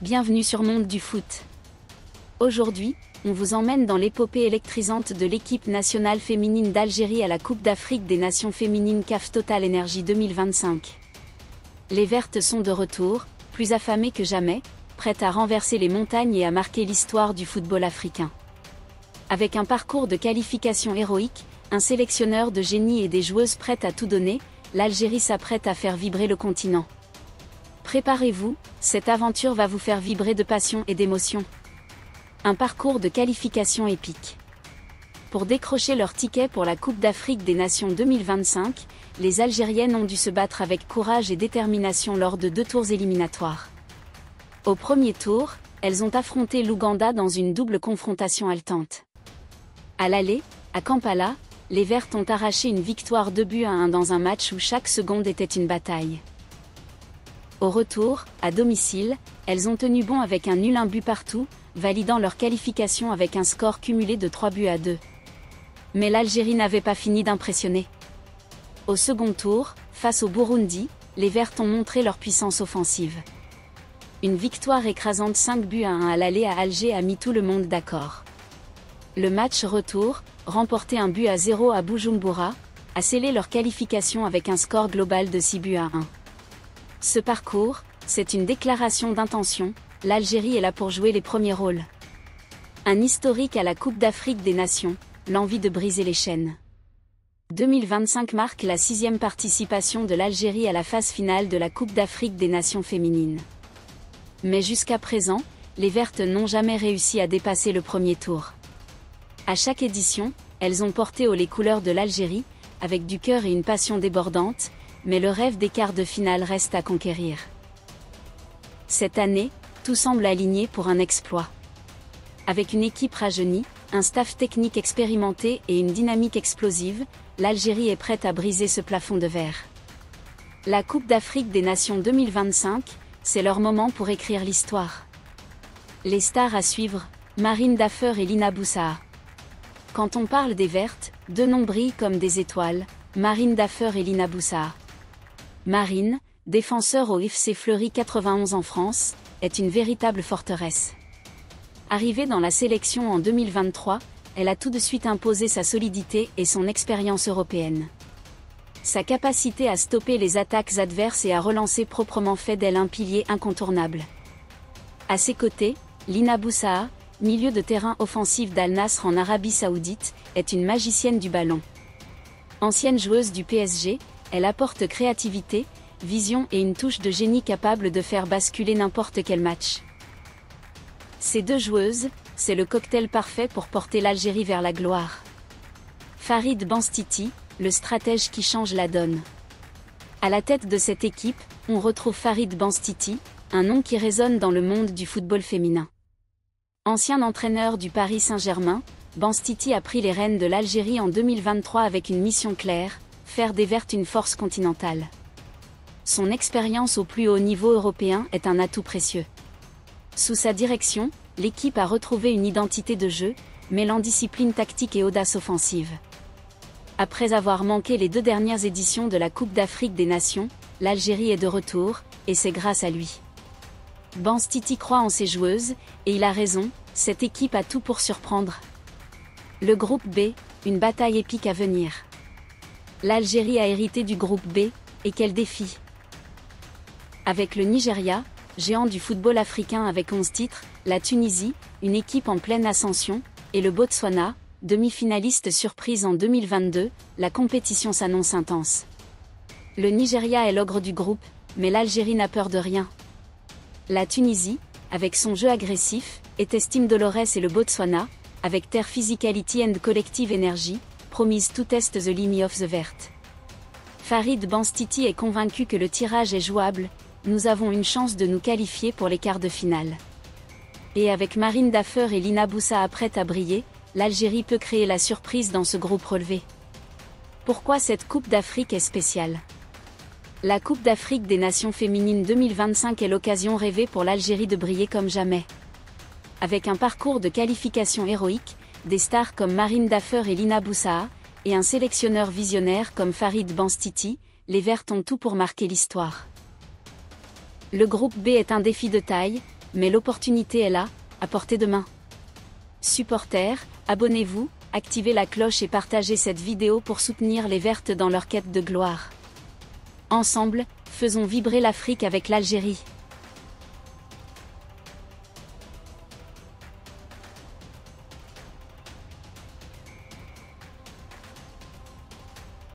bienvenue sur Monde du Foot. Aujourd'hui, on vous emmène dans l'épopée électrisante de l'équipe nationale féminine d'Algérie à la Coupe d'Afrique des Nations féminines CAF Total Energy 2025. Les Vertes sont de retour, plus affamées que jamais, prêtes à renverser les montagnes et à marquer l'histoire du football africain. Avec un parcours de qualification héroïque, un sélectionneur de génie et des joueuses prêtes à tout donner, l'Algérie s'apprête à faire vibrer le continent. Préparez-vous, cette aventure va vous faire vibrer de passion et d'émotion. Un parcours de qualification épique. Pour décrocher leur ticket pour la Coupe d'Afrique des Nations 2025, les Algériennes ont dû se battre avec courage et détermination lors de 2 tours éliminatoires. Au premier tour, elles ont affronté l'Ouganda dans une double confrontation haletante. À l'aller, à Kampala, les Vertes ont arraché une victoire 2-1 dans un match où chaque seconde était une bataille. Au retour, à domicile, elles ont tenu bon avec un nul 1 but partout, validant leur qualification avec un score cumulé de 3-2. Mais l'Algérie n'avait pas fini d'impressionner. Au second tour, face au Burundi, les Vertes ont montré leur puissance offensive. Une victoire écrasante 5-1 à l'aller à Alger a mis tout le monde d'accord. Le match retour, remporté 1-0 à Bujumbura, a scellé leur qualification avec un score global de 6-1. Ce parcours, c'est une déclaration d'intention, l'Algérie est là pour jouer les premiers rôles. Un historique à la Coupe d'Afrique des Nations, l'envie de briser les chaînes. 2025 marque la 6e participation de l'Algérie à la phase finale de la Coupe d'Afrique des Nations féminines. Mais jusqu'à présent, les Vertes n'ont jamais réussi à dépasser le premier tour. À chaque édition, elles ont porté haut les couleurs de l'Algérie, avec du cœur et une passion débordante, mais le rêve des quarts de finale reste à conquérir. Cette année, tout semble aligné pour un exploit. Avec une équipe rajeunie, un staff technique expérimenté et une dynamique explosive, l'Algérie est prête à briser ce plafond de verre. La Coupe d'Afrique des Nations 2025, c'est leur moment pour écrire l'histoire. Les stars à suivre, Marine Daffer et Lina Boussa. Quand on parle des Vertes, 2 noms brillent comme des étoiles, Marine Daffer et Lina Boussa. Marine, défenseur au FC Fleury 91 en France, est une véritable forteresse. Arrivée dans la sélection en 2023, elle a tout de suite imposé sa solidité et son expérience européenne. Sa capacité à stopper les attaques adverses et à relancer proprement fait d'elle un pilier incontournable. À ses côtés, Lina Boussa, milieu de terrain offensif d'Al Nasr en Arabie Saoudite, est une magicienne du ballon. Ancienne joueuse du PSG, elle apporte créativité, vision et une touche de génie capable de faire basculer n'importe quel match. Ces 2 joueuses, c'est le cocktail parfait pour porter l'Algérie vers la gloire. Farid Benstiti, le stratège qui change la donne. À la tête de cette équipe, on retrouve Farid Benstiti, un nom qui résonne dans le monde du football féminin. Ancien entraîneur du Paris Saint-Germain, Benstiti a pris les rênes de l'Algérie en 2023 avec une mission claire, faire des Vertes une force continentale. Son expérience au plus haut niveau européen est un atout précieux. Sous sa direction, l'équipe a retrouvé une identité de jeu, mêlant discipline tactique et audace offensive. Après avoir manqué les 2 dernières éditions de la Coupe d'Afrique des Nations, l'Algérie est de retour, et c'est grâce à lui. Benstiti croit en ses joueuses, et il a raison, cette équipe a tout pour surprendre. Le groupe B, une bataille épique à venir. L'Algérie a hérité du groupe B, et quel défi! Avec le Nigeria, géant du football africain avec 11 titres, la Tunisie, une équipe en pleine ascension, et le Botswana, demi-finaliste surprise en 2022, la compétition s'annonce intense. Le Nigeria est l'ogre du groupe, mais l'Algérie n'a peur de rien. La Tunisie, avec son jeu agressif, et Team Dolores et le Botswana, avec their physicality and collective energy, promise to test the limit of the Vert. Farid Benstiti est convaincu que le tirage est jouable, nous avons une chance de nous qualifier pour les quarts de finale. Et avec Marine Daffer et Lina Boussa prêtes à briller, l'Algérie peut créer la surprise dans ce groupe relevé. Pourquoi cette Coupe d'Afrique est spéciale? La Coupe d'Afrique des Nations féminines 2025 est l'occasion rêvée pour l'Algérie de briller comme jamais. Avec un parcours de qualification héroïque, des stars comme Marine Daffer et Lina Boussa, et un sélectionneur visionnaire comme Farid Benstiti, les Vertes ont tout pour marquer l'histoire. Le groupe B est un défi de taille, Mais l'opportunité est là, à portée de main. Supporters, abonnez-vous, activez la cloche et partagez cette vidéo pour soutenir les Vertes dans leur quête de gloire. Ensemble, faisons vibrer l'Afrique avec l'Algérie.